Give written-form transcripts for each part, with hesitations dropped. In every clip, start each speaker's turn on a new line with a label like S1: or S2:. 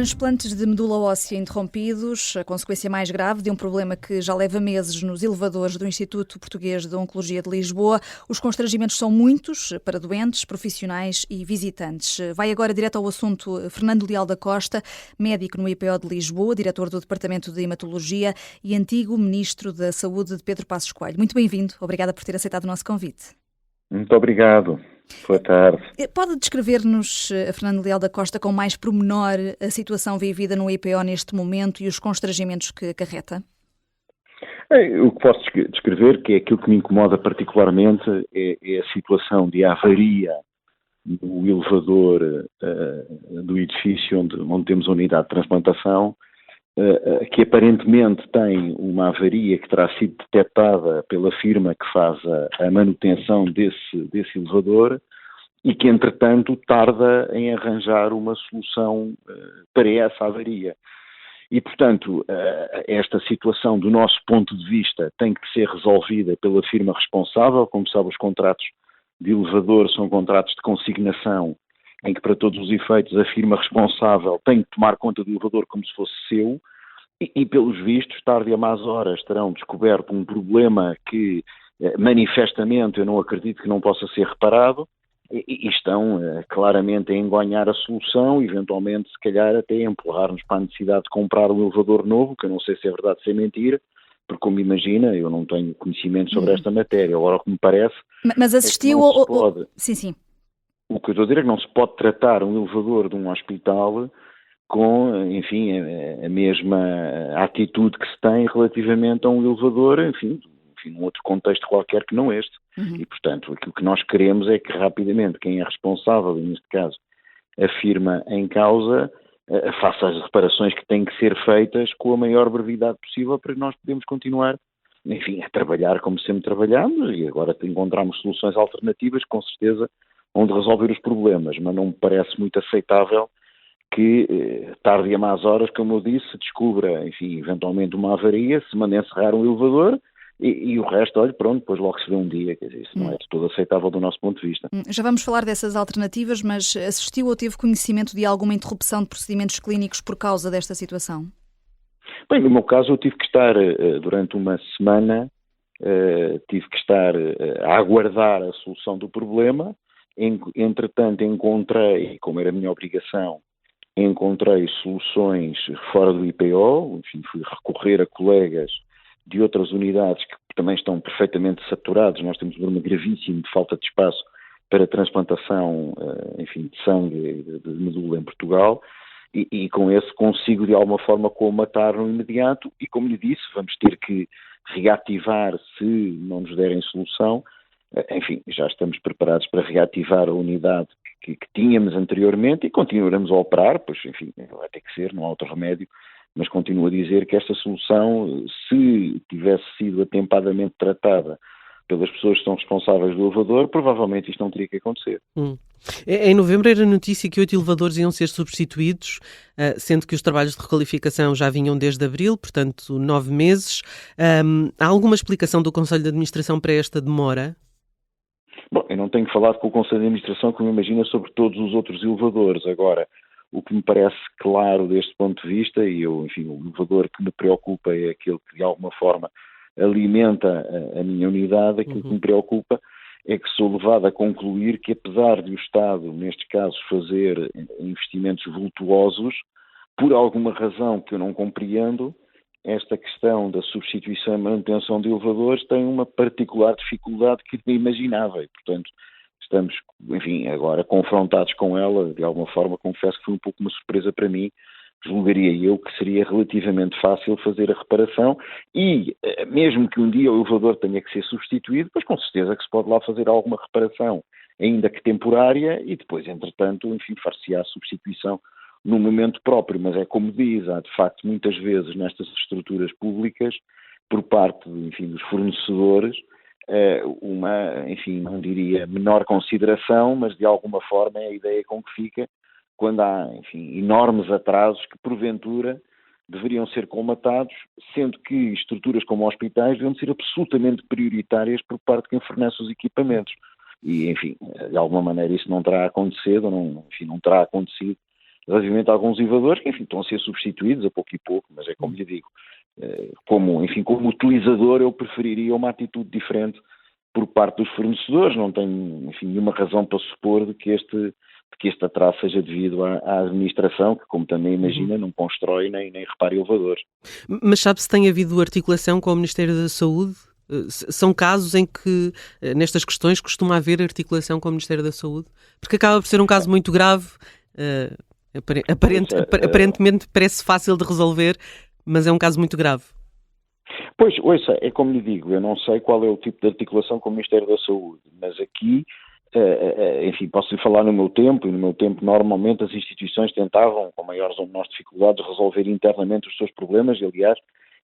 S1: Transplantes de medula óssea interrompidos, a consequência mais grave de um problema que já leva meses nos elevadores do Instituto Português de Oncologia de Lisboa. Os constrangimentos são muitos para doentes, profissionais e visitantes. Vai agora direto ao assunto Fernando Leal da Costa, médico no IPO de Lisboa, diretor do Departamento de Hematologia e antigo Ministro da Saúde de Pedro Passos Coelho. Muito bem-vindo. Obrigada por ter aceitado o nosso convite.
S2: Muito obrigado. Boa tarde.
S1: Pode descrever-nos, Fernando Leal da Costa, com mais pormenor a situação vivida no IPO neste momento e os constrangimentos que acarreta?
S2: O que posso descrever, que é aquilo que me incomoda particularmente, é a situação de avaria no elevador do edifício onde temos a unidade de transplantação, que aparentemente tem uma avaria que terá sido detectada pela firma que faz a manutenção desse elevador e que, entretanto, tarda em arranjar uma solução para essa avaria. E, portanto, esta situação, do nosso ponto de vista, tem que ser resolvida pela firma responsável. Como sabe, os contratos de elevador são contratos de consignação, em que, para todos os efeitos, a firma responsável tem que tomar conta do elevador como se fosse seu, e pelos vistos, tarde e a más horas, terão descoberto um problema que, manifestamente, eu não acredito que não possa ser reparado, e estão claramente a engonhar a solução, eventualmente, se calhar, até a empurrar-nos para a necessidade de comprar um elevador novo, que eu não sei se é verdade ou se é mentira, porque, como imagina, eu não tenho conhecimento sobre esta matéria. Agora, o que me parece...
S1: Mas assistiu
S2: é que não se pode...
S1: Sim.
S2: O que eu estou a dizer é que não se pode tratar um elevador de um hospital com, enfim, a mesma atitude que se tem relativamente a um elevador, enfim, num outro contexto qualquer que não este. E, portanto, aquilo que nós queremos é que rapidamente quem é responsável, e neste caso a firma em causa, faça as reparações que têm que ser feitas com a maior brevidade possível para que nós podermos continuar, enfim, a trabalhar como sempre trabalhamos, e agora encontramos soluções alternativas, com certeza, onde resolver os problemas, mas não me parece muito aceitável que, tarde e a más horas, como eu disse, se descubra, enfim, eventualmente uma avaria, se manda encerrar um elevador e o resto, olha, pronto, depois logo se vê um dia. Quer dizer, isso não é de todo aceitável do nosso ponto de vista.
S1: Já vamos falar dessas alternativas, mas assistiu ou teve conhecimento de alguma interrupção de procedimentos clínicos por causa desta situação?
S2: Bem, no meu caso eu tive que estar durante uma semana, a aguardar a solução do problema. Entretanto encontrei, como era a minha obrigação, encontrei soluções fora do IPO, enfim, fui recorrer a colegas de outras unidades que também estão perfeitamente saturados. Nós temos um problema gravíssimo de falta de espaço para transplantação, enfim, de sangue de medula em Portugal, e com esse consigo de alguma forma colmatar no imediato, e como lhe disse, vamos ter que reativar se não nos derem solução. Enfim, já estamos preparados para reativar a unidade que tínhamos anteriormente e continuaremos a operar, pois enfim, vai ter que ser, não há outro remédio, mas continuo a dizer que esta solução, se tivesse sido atempadamente tratada pelas pessoas que são responsáveis do elevador, provavelmente isto não teria que acontecer.
S3: Em novembro era notícia que 8 elevadores iam ser substituídos, sendo que os trabalhos de requalificação já vinham desde abril, portanto 9 meses. Há alguma explicação do Conselho de Administração para esta demora?
S2: Bom, eu não tenho falado com o Conselho de Administração, como imagina, sobre todos os outros elevadores. Agora, o que me parece claro deste ponto de vista, e eu, enfim, o elevador que me preocupa é aquele que de alguma forma alimenta a minha unidade. Aquilo que me preocupa é que sou levado a concluir que, apesar de o Estado, neste caso, fazer investimentos vultuosos, por alguma razão que eu não compreendo, esta questão da substituição e manutenção de elevadores tem uma particular dificuldade que não imaginava e, portanto, estamos, enfim, agora confrontados com ela. De alguma forma, confesso que foi um pouco uma surpresa para mim. Julgaria eu que seria relativamente fácil fazer a reparação e, mesmo que um dia o elevador tenha que ser substituído, pois com certeza que se pode lá fazer alguma reparação, ainda que temporária, e depois, entretanto, enfim, far-se-á a substituição no momento próprio. Mas é como diz, há de facto muitas vezes nestas estruturas públicas, por parte, enfim, dos fornecedores, uma, enfim, não diria menor consideração, mas de alguma forma é a ideia com que fica quando há, enfim, enormes atrasos que porventura deveriam ser colmatados, sendo que estruturas como hospitais deviam ser absolutamente prioritárias por parte de quem fornece os equipamentos. E, enfim, de alguma maneira isso não terá acontecido, não terá acontecido, relativamente a alguns elevadores que, enfim, estão a ser substituídos a pouco e pouco, mas é como lhe digo, como utilizador eu preferiria uma atitude diferente por parte dos fornecedores. Não tenho, enfim, nenhuma razão para supor de que este atraso seja devido à administração, que, como também imagina, não constrói nem repara elevadores.
S3: Mas sabe se tem havido articulação com o Ministério da Saúde? São casos em que, nestas questões, costuma haver articulação com o Ministério da Saúde? Porque acaba por ser um caso muito grave, aparentemente parece fácil de resolver, mas é um caso muito grave.
S2: Pois, ouça, é como lhe digo, eu não sei qual é o tipo de articulação com o Ministério da Saúde, mas aqui, enfim, posso lhe falar no meu tempo, e no meu tempo normalmente as instituições tentavam, com maiores ou menores dificuldades, resolver internamente os seus problemas, e aliás,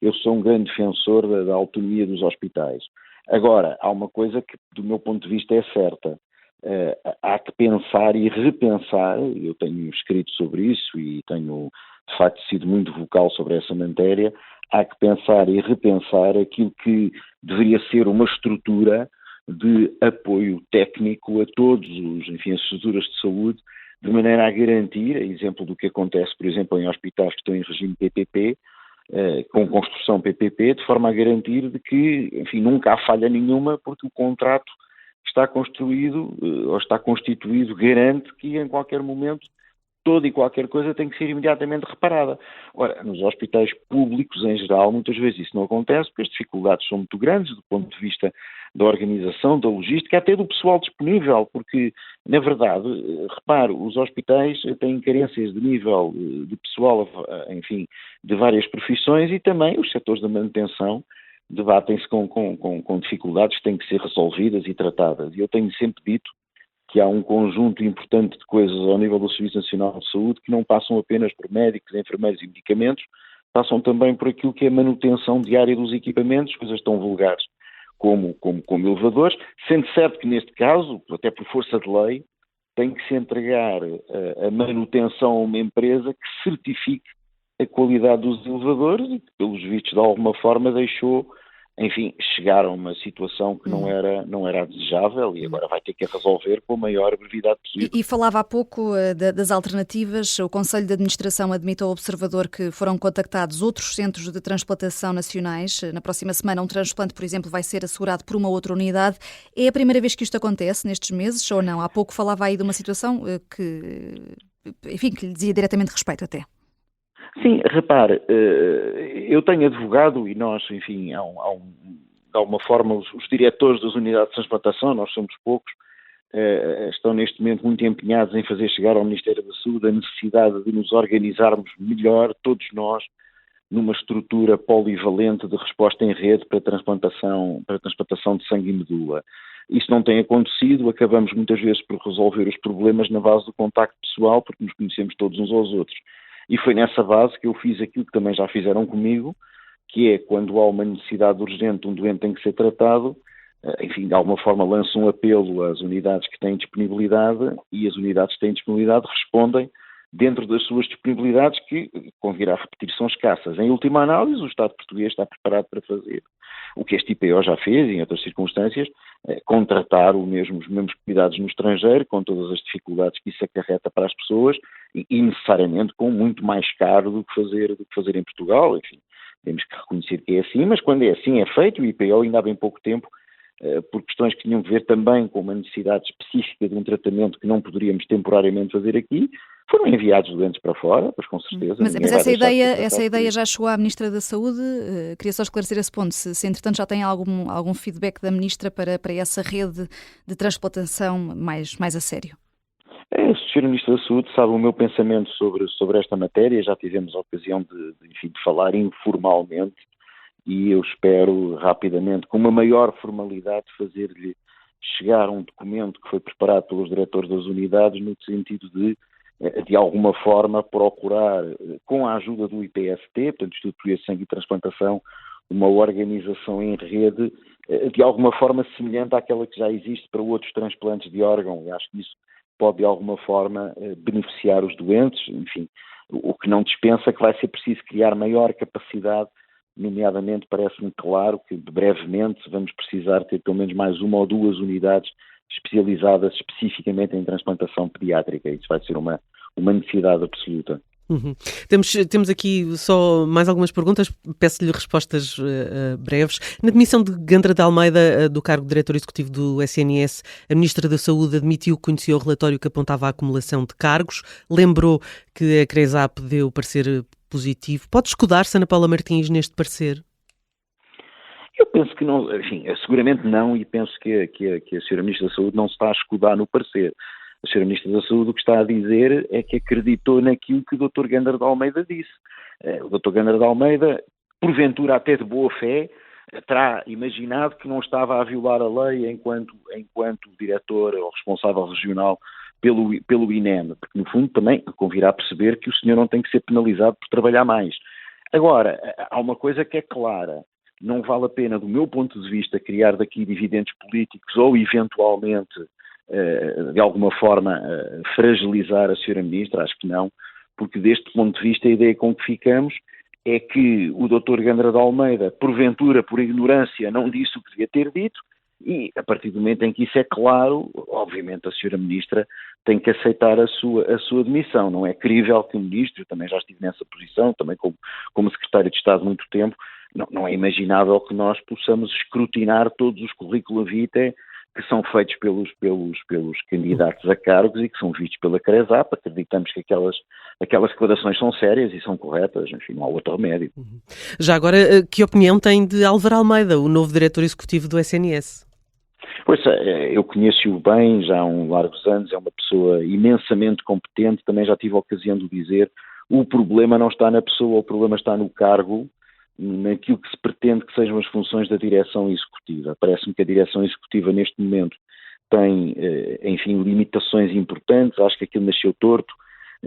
S2: eu sou um grande defensor da autonomia dos hospitais. Agora, há uma coisa que, do meu ponto de vista, é certa. Há que pensar e repensar, eu tenho escrito sobre isso e tenho, de facto, sido muito vocal sobre essa matéria. Há que pensar e repensar aquilo que deveria ser uma estrutura de apoio técnico a todos as estruturas de saúde, de maneira a garantir, a exemplo do que acontece, por exemplo, em hospitais que estão em regime PPP, com construção PPP, de forma a garantir de que, enfim, nunca há falha nenhuma, porque o contrato está construído ou está constituído garante que em qualquer momento toda e qualquer coisa tem que ser imediatamente reparada. Ora, nos hospitais públicos em geral, muitas vezes isso não acontece porque as dificuldades são muito grandes do ponto de vista da organização, da logística, até do pessoal disponível, porque, na verdade, repare, os hospitais têm carências de nível de pessoal, enfim, de várias profissões e também os setores da manutenção debatem-se com dificuldades que têm que ser resolvidas e tratadas. E eu tenho sempre dito que há um conjunto importante de coisas ao nível do Serviço Nacional de Saúde que não passam apenas por médicos, enfermeiros e medicamentos, passam também por aquilo que é a manutenção diária dos equipamentos, coisas tão vulgares como elevadores, sendo certo que neste caso, até por força de lei, tem que se entregar a manutenção a uma empresa que certifique a qualidade dos elevadores e que, pelos vistos, de alguma forma deixou, enfim, chegar a uma situação que não era desejável e agora vai ter que resolver com a maior brevidade possível.
S1: E falava há pouco das alternativas. O Conselho de Administração admite ao observador que foram contactados outros centros de transplantação nacionais. Na próxima semana, um transplante, por exemplo, vai ser assegurado por uma outra unidade. É a primeira vez que isto acontece nestes meses ou não? Há pouco falava aí de uma situação que lhe dizia diretamente respeito até.
S2: Sim, repare, eu tenho advogado e nós, enfim, de alguma forma, os diretores das unidades de transplantação, nós somos poucos, estão neste momento muito empenhados em fazer chegar ao Ministério da Saúde a necessidade de nos organizarmos melhor, todos nós, numa estrutura polivalente de resposta em rede para transplantação de sangue e medula. Isso não tem acontecido, acabamos muitas vezes por resolver os problemas na base do contacto pessoal, porque nos conhecemos todos uns aos outros. E foi nessa base que eu fiz aquilo que também já fizeram comigo, que é quando há uma necessidade urgente, um doente tem que ser tratado, enfim, de alguma forma lanço um apelo às unidades que têm disponibilidade e as unidades que têm disponibilidade respondem dentro das suas disponibilidades que, convirá a repetir, são escassas. Em última análise, o Estado português está preparado para fazer o que este IPO já fez, em outras circunstâncias, contratar os mesmos cuidados no estrangeiro, com todas as dificuldades que isso acarreta para as pessoas e necessariamente com muito mais caro do que fazer em Portugal. Enfim, temos que reconhecer que é assim, mas quando é assim é feito. O IPO ainda há bem pouco tempo, por questões que tinham que ver também com uma necessidade específica de um tratamento que não poderíamos temporariamente fazer aqui, foram enviados doentes para fora, pois com certeza.
S1: Mas essa ideia já chegou à Ministra da Saúde? Queria só esclarecer esse ponto, se entretanto já tem algum feedback da Ministra para essa rede de transplantação mais a sério.
S2: O Sr. Ministro da Saúde sabe o meu pensamento sobre esta matéria, já tivemos a ocasião de falar informalmente e eu espero rapidamente, com uma maior formalidade, fazer-lhe chegar um documento que foi preparado pelos diretores das unidades no sentido de alguma forma, procurar, com a ajuda do IPST, portanto, Instituto Português de Sangue e Transplantação, uma organização em rede, de alguma forma semelhante àquela que já existe para outros transplantes de órgão, e acho que isso pode, de alguma forma, beneficiar os doentes, enfim, o que não dispensa que vai ser preciso criar maior capacidade, nomeadamente parece-me claro que brevemente vamos precisar ter pelo menos mais uma ou duas unidades especializadas especificamente em transplantação pediátrica. Isso vai ser uma uma necessidade absoluta.
S3: Uhum. Temos aqui só mais algumas perguntas, peço-lhe respostas breves. Na demissão de Gandra de Almeida do cargo de diretor executivo do SNS, a Ministra da Saúde admitiu que conhecia o relatório que apontava a acumulação de cargos, lembrou que a CRESAP deu parecer positivo. Pode escudar-se, Ana Paula Martins, neste parecer?
S2: Eu penso que não, enfim, seguramente não, e penso que a Sra. Ministra da Saúde não se está a escudar no parecer. A Sra. Ministra da Saúde o que está a dizer é que acreditou naquilo que o Dr. Gandra de Almeida disse. O Dr. Gandra de Almeida, porventura até de boa fé, terá imaginado que não estava a violar a lei enquanto diretor ou responsável regional pelo INEM, porque no fundo também convirá a perceber que o senhor não tem que ser penalizado por trabalhar mais. Agora, há uma coisa que é clara. Não vale a pena, do meu ponto de vista, criar daqui dividendos políticos ou, eventualmente, de alguma forma, fragilizar a Sra. Ministra. Acho que não, porque deste ponto de vista a ideia com que ficamos é que o Dr. Gandra de Almeida, porventura, por ignorância, não disse o que devia ter dito, e a partir do momento em que isso é claro, obviamente a Sra. Ministra tem que aceitar a sua demissão. Não é crível que o Ministro, eu também já estive nessa posição, também como Secretário de Estado há muito tempo, não é imaginável que nós possamos escrutinar todos os currícula vitae que são feitos pelos candidatos a cargos e que são vistos pela CRESAP. Acreditamos que aquelas declarações são sérias e são corretas, enfim, não há outro remédio.
S3: Já agora, que opinião tem de Álvaro Almeida, o novo diretor executivo do SNS?
S2: Pois, eu conheço-o bem, já há largos anos, é uma pessoa imensamente competente, também já tive a ocasião de dizer, o problema não está na pessoa, o problema está no cargo, naquilo que se pretende que sejam as funções da direção executiva. Parece-me que a direção executiva neste momento tem, enfim, limitações importantes, acho que aquilo nasceu torto,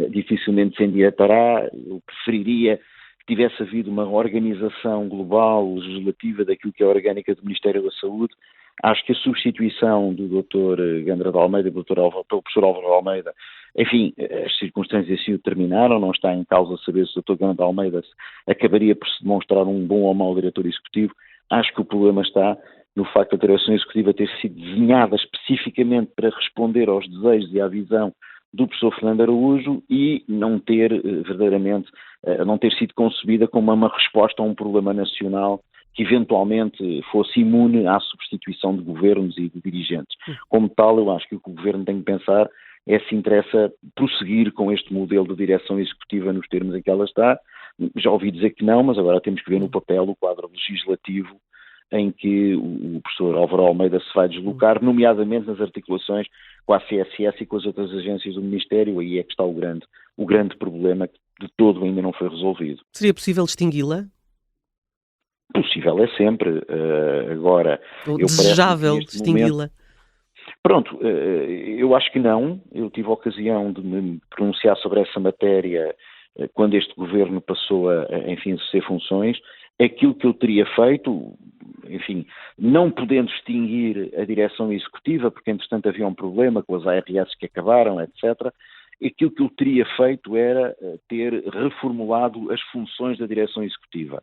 S2: dificilmente se endireitará. Eu preferiria que tivesse havido uma organização global, legislativa, daquilo que é a orgânica do Ministério da Saúde. Acho que a substituição do Dr. Gandra de Almeida pelo professor Álvaro Almeida, enfim, as circunstâncias assim o determinaram, não está em causa saber se o Dr. Gandra de Almeida acabaria por se demonstrar um bom ou mau diretor executivo. Acho que o problema está no facto da direção executiva ter sido desenhada especificamente para responder aos desejos e à visão do professor Fernando Araújo e não ter verdadeiramente, não ter sido concebida como uma resposta a um problema nacional que eventualmente fosse imune à substituição de governos e de dirigentes. Como tal, eu acho que o que o governo tem que pensar é se interessa prosseguir com este modelo de direção executiva nos termos em que ela está. Já ouvi dizer que não, mas agora temos que ver no papel o quadro legislativo em que o professor Álvaro Almeida se vai deslocar, nomeadamente nas articulações com a CSS e com as outras agências do Ministério. Aí é que está o grande problema que de todo ainda não foi resolvido.
S3: Seria possível distingui-la?
S2: Possível é sempre. Agora,
S3: ou desejável distingui-la?
S2: Pronto, eu acho que não. Eu tive a ocasião de me pronunciar sobre essa matéria quando este governo passou a exercer funções. Aquilo que eu teria feito, enfim, não podendo extinguir a direção executiva, porque entretanto havia um problema com as ARS que acabaram, etc., aquilo que eu teria feito era ter reformulado as funções da direção executiva.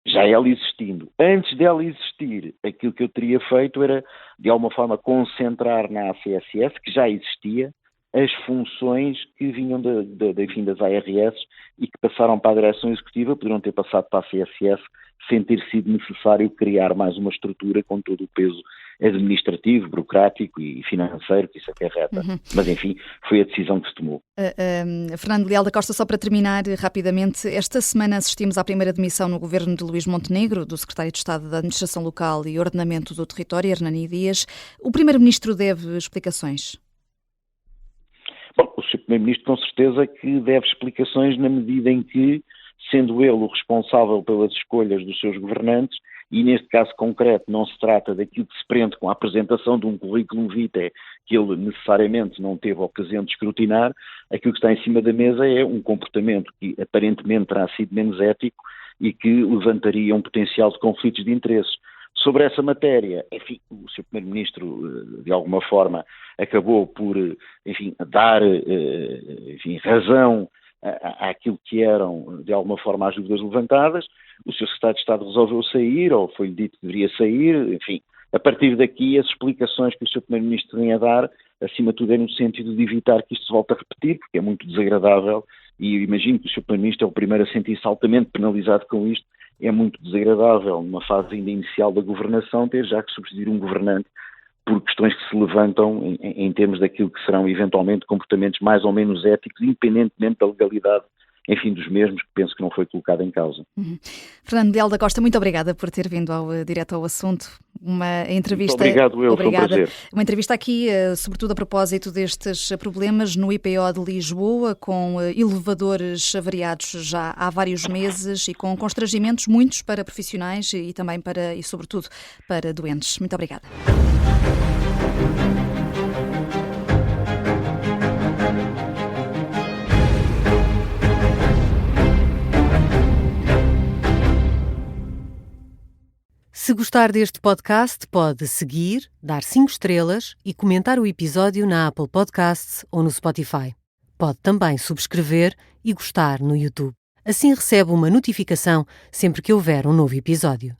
S2: Já ela existindo. Antes dela existir, aquilo que eu teria feito era, de alguma forma, concentrar na ACSS, que já existia, as funções que vinham das ARS e que passaram para a direção executiva, poderiam ter passado para a CSS sem ter sido necessário criar mais uma estrutura com todo o peso administrativo, burocrático e financeiro que isso acarreta. Mas, enfim, foi a decisão que se tomou.
S1: Fernando Leal da Costa, só para terminar rapidamente, esta semana assistimos à primeira demissão no governo de Luís Montenegro, do secretário de Estado da Administração Local e Ordenamento do Território, Hernani Dias. O primeiro-ministro deve explicações?
S2: Bom, o Sr. Primeiro-Ministro com certeza que deve explicações na medida em que, sendo ele o responsável pelas escolhas dos seus governantes, e neste caso concreto não se trata daquilo que se prende com a apresentação de um currículo vitae que ele necessariamente não teve a ocasião de escrutinar, aquilo que está em cima da mesa é um comportamento que aparentemente terá sido menos ético e que levantaria um potencial de conflitos de interesses. Sobre essa matéria, enfim, o Sr. Primeiro-Ministro, de alguma forma, acabou por, enfim, dar, razão àquilo que eram, de alguma forma, as dúvidas levantadas. O Sr. Secretário de Estado resolveu sair, ou foi-lhe dito que deveria sair, enfim. A partir daqui, as explicações que o Sr. Primeiro-Ministro vinha a dar acima de tudo é no sentido de evitar que isto se volte a repetir, porque é muito desagradável, e eu imagino que o Sr. Primeiro-Ministro é o primeiro a sentir-se altamente penalizado com isto. É muito desagradável, numa fase ainda inicial da governação, ter já que substituir um governante por questões que se levantam em termos daquilo que serão eventualmente comportamentos mais ou menos éticos, independentemente da legalidade, enfim, dos mesmos, que penso que não foi colocado em causa.
S1: Fernando Leal da Costa, muito obrigada por ter vindo direto ao assunto. Uma entrevista.
S2: Muito obrigado,
S1: obrigada.
S2: foi um prazer.
S1: Uma entrevista aqui, sobretudo a propósito destes problemas no IPO de Lisboa, com elevadores avariados já há vários meses e com constrangimentos muitos para profissionais e também e sobretudo para doentes. Muito obrigada.
S4: Se gostar deste podcast, pode seguir, dar 5 estrelas e comentar o episódio na Apple Podcasts ou no Spotify. Pode também subscrever e gostar no YouTube. Assim recebe uma notificação sempre que houver um novo episódio.